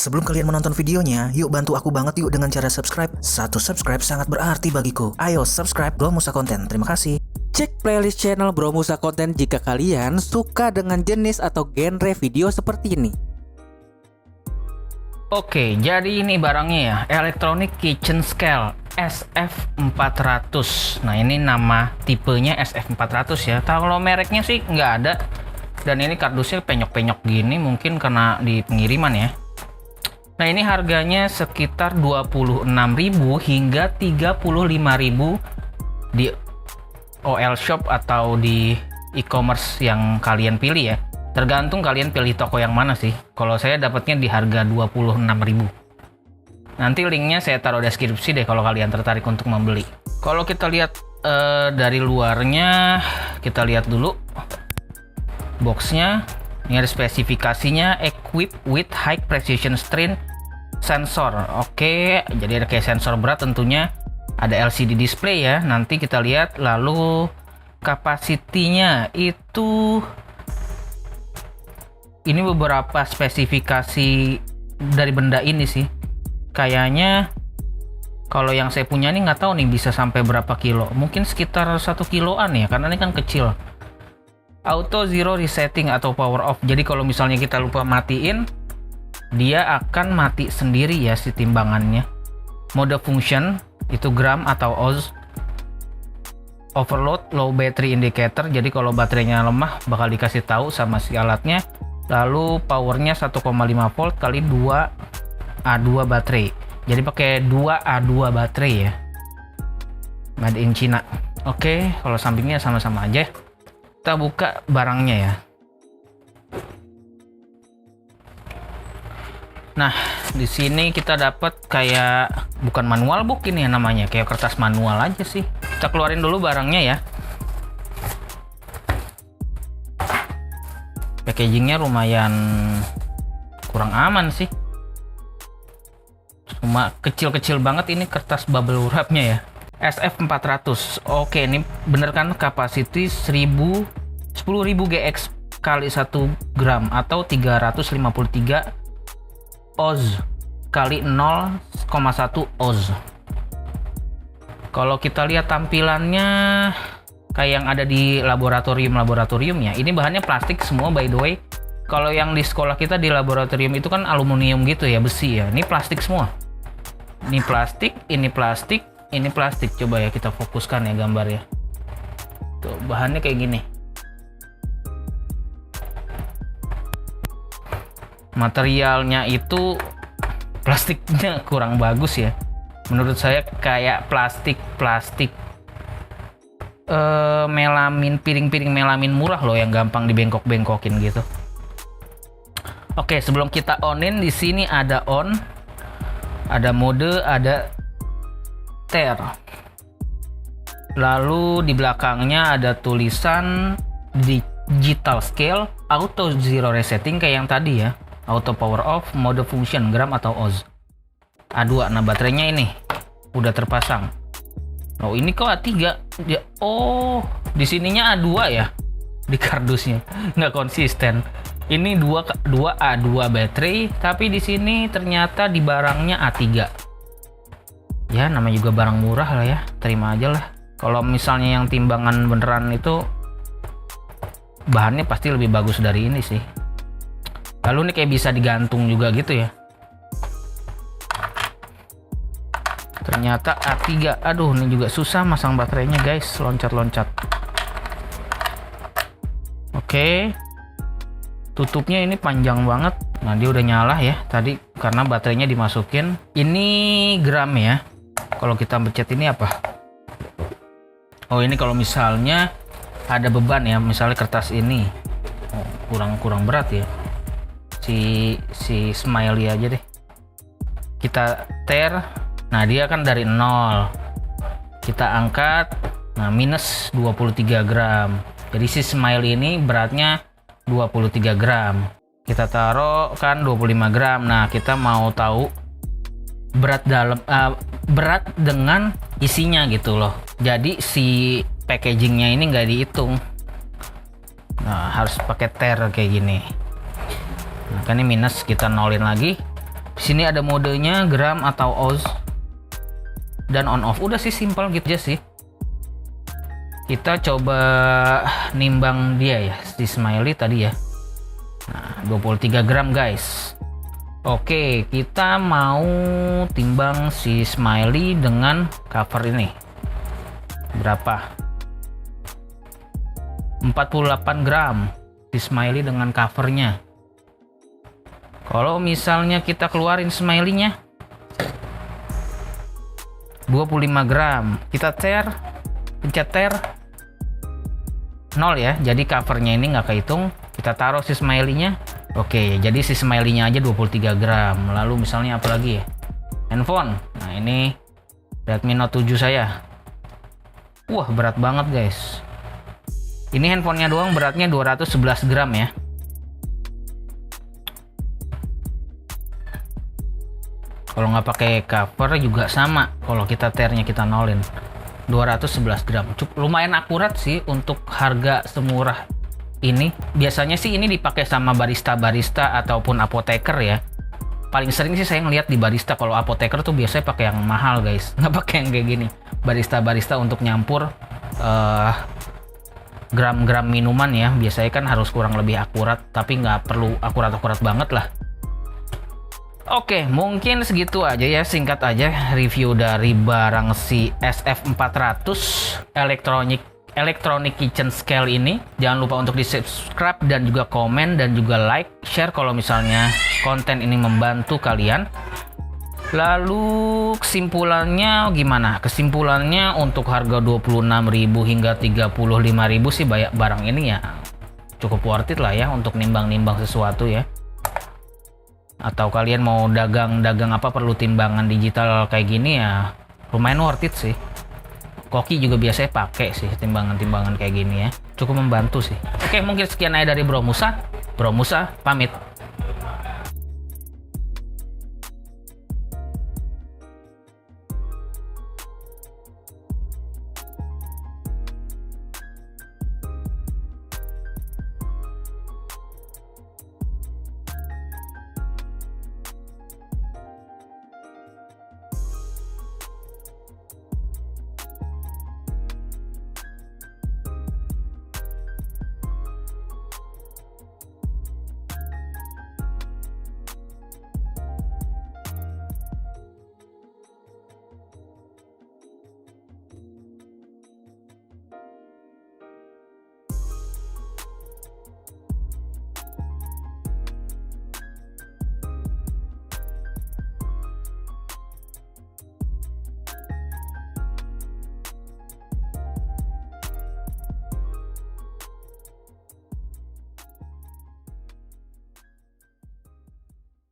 Sebelum kalian menonton videonya, yuk bantu aku banget yuk dengan cara subscribe. Satu subscribe sangat berarti bagiku. Ayo subscribe Bro Musa Konten. Terima kasih. Cek playlist channel Bro Musa Konten jika kalian suka dengan jenis atau genre video seperti ini. Oke, jadi ini barangnya ya, Electronic Kitchen Scale SF400. Nah, ini nama tipenya SF400 ya. Kalau mereknya sih nggak ada. Dan ini kardusnya penyok-penyok gini, mungkin karena di pengiriman ya. Nah, ini harganya sekitar 26.000 hingga 35.000 di OL Shop atau di e-commerce yang kalian pilih ya. Tergantung kalian pilih toko yang mana sih. Kalau saya dapatnya di harga 26.000. Nanti linknya saya taruh deskripsi deh kalau kalian tertarik untuk membeli. Kalau kita lihat dari luarnya, kita lihat dulu boxnya. Ini ada spesifikasinya, equipped with high precision strain sensor. Oke, jadi ada kayak sensor berat tentunya. Ada LCD display ya. Nanti kita lihat. Lalu kapasitinya itu, ini beberapa spesifikasi dari benda ini sih. Kayaknya kalau yang saya punya nih nggak tahu nih bisa sampai berapa kilo. Mungkin sekitar 1 kiloan ya, karena ini kan kecil. Auto zero resetting atau power off. Jadi kalau misalnya kita lupa matiin, dia akan mati sendiri ya si timbangannya. Mode function itu gram atau oz. Overload low battery indicator. Jadi kalau baterainya lemah bakal dikasih tahu sama si alatnya. Lalu powernya 1,5 volt kali 2 A2 baterai. Jadi pakai 2 A2 baterai ya. Made in China. Oke, kalau sampingnya sama-sama aja. Kita buka barangnya ya. Nah, di sini kita dapat kayak bukan manual book ini ya namanya, kayak kertas manual aja sih. Kita keluarin dulu barangnya ya. Packagingnya lumayan kurang aman sih. Cuma kecil-kecil banget ini kertas bubble wrapnya ya. SF400. Oke, ini bener kan kapasiti 10.000 GX kali 1 gram atau 353 oz kali 0,1 oz. Kalau kita lihat tampilannya kayak yang ada di laboratorium ya. Ini bahannya plastik semua by the way. Kalau yang di sekolah kita di laboratorium itu kan aluminium gitu ya, besi ya. Ini plastik semua. Ini plastik, ini plastik, ini plastik. Coba ya kita fokuskan ya gambarnya. Tuh, bahannya kayak gini. Materialnya itu plastiknya kurang bagus ya. Menurut saya kayak plastik melamin, piring-piring melamin murah loh yang gampang dibengkok-bengkokin gitu. Oke, sebelum kita onin, di sini ada on, ada mode, ada tear. Lalu di belakangnya ada tulisan digital scale, auto zero resetting kayak yang tadi ya. Auto power off, mode function gram atau oz. A2. Nah, baterainya ini udah terpasang. Oh, ini kok A3 ya. Oh, di sininya A2 ya di kardusnya. Nggak konsisten. Ini 2 A2 baterai, tapi di sini ternyata di barangnya A3. Ya, namanya juga barang murah lah ya. Terima aja lah. Kalau misalnya yang timbangan beneran itu bahannya pasti lebih bagus dari ini sih. Lalu ini kayak bisa digantung juga gitu ya. Ternyata A3. Aduh, ini juga susah masang baterainya guys, loncat-loncat. Oke. Tutupnya ini panjang banget. Nah, dia udah nyala ya tadi karena baterainya dimasukin. Ini gram ya. Kalau kita pencet ini apa? Oh, ini kalau misalnya ada beban ya, misalnya kertas ini. Oh, kurang berat ya. Si smiley aja deh. Kita tear. Nah, dia kan dari 0. Kita angkat. Nah, minus 23 gram. Jadi si smiley ini beratnya 23 gram. Kita taruh kan 25 gram. Nah, kita mau tahu berat berat dengan isinya gitu loh. Jadi si packagingnya ini nggak dihitung. Nah, harus pakai tear kayak gini. Nah, kan ini minus, kita nolin lagi. Di sini ada modenya gram atau oz dan on off. Udah sih, simple gitu aja sih. Kita coba nimbang dia ya, si Smiley tadi ya. Nah, 23 gram guys. Oke, kita mau timbang si Smiley dengan cover ini. Berapa? 48 gram si Smiley dengan covernya. Kalau misalnya kita keluarin Smiley-nya 25 gram, kita pencet ter 0 ya, jadi covernya ini nggak kehitung. Kita taruh si Smiley-nya. Oke, jadi si Smiley-nya aja 23 gram. Lalu misalnya apa lagi ya? Handphone. Nah, ini Redmi Note 7 saya. Wah, berat banget guys. Ini handphonenya doang beratnya 211 gram ya. Kalau nggak pakai cover juga sama. Kalau kita ternya kita nolin 211 gram. Lumayan akurat sih untuk harga semurah ini. Biasanya sih ini dipakai sama barista-barista ataupun apoteker ya. Paling sering sih saya ngeliat di barista. Kalau apoteker tuh biasanya pakai yang mahal guys, nggak pakai yang kayak gini. Barista-barista untuk nyampur gram-gram minuman ya, biasanya kan harus kurang lebih akurat, tapi nggak perlu akurat-akurat banget lah. Oke, mungkin segitu aja ya, singkat aja review dari barang si SF400 Electronic Kitchen Scale ini. Jangan lupa untuk di subscribe dan juga komen dan juga like, share kalau misalnya konten ini membantu kalian. Lalu kesimpulannya gimana? Kesimpulannya untuk harga 26.000 hingga 35.000 sih barang ini ya cukup worth it lah ya untuk nimbang-nimbang sesuatu ya. Atau kalian mau dagang apa perlu timbangan digital kayak gini ya lumayan worth it sih. Koki juga biasanya pakai sih timbangan-timbangan kayak gini ya. Cukup membantu sih. Oke, mungkin sekian aja dari Bro Musa. Bro Musa pamit.